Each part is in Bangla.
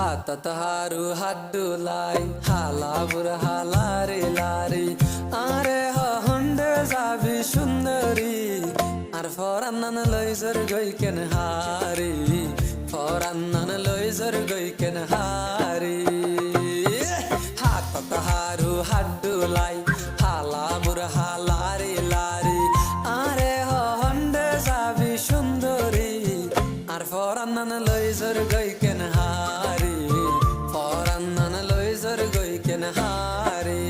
হাতত হারু হাত দুলাই হালা বুড়া হালারে লারে আরে হন্ডে যাবি সুন্দরী আর ফরান্নান লইজর গই কেন হারি ফরান্নান লইজর গই কেন হারি হাতত হারু হাত দুলাই হালা বুড়া হালারে লারে আরে হন্ডে যাবি সুন্দরী আর ফরান্নান লইজর গই কেন হারি ফরান্নান লইজর গই কেন হারি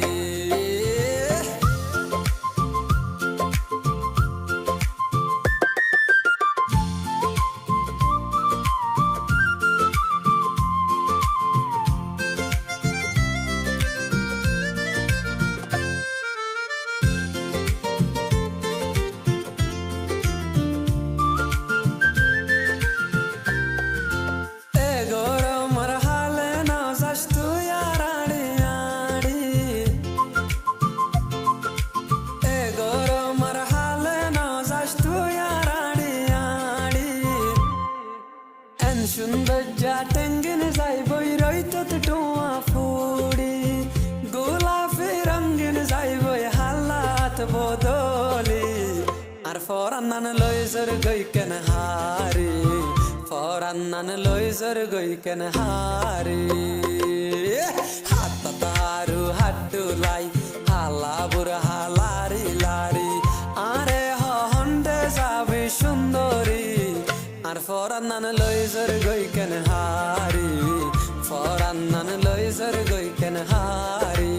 সুন্দর যা টেঙ্গিন যাই বই রইত টোয়া ফুড়ি গোলাপি রঙিন যাই বই হালাত বদলি আর ফরান্নান লইজর গই কেন হারি ফরান্নান লইজর গই কেন হারি হাত তারু হাত দুলাই হালা বুড়া হালারি লারি আরে হন্ডে যাবি সুন্দরী আর ফরান্নান লইজর গই কেন হারি ফরান্নান লইজর গই কেন হারি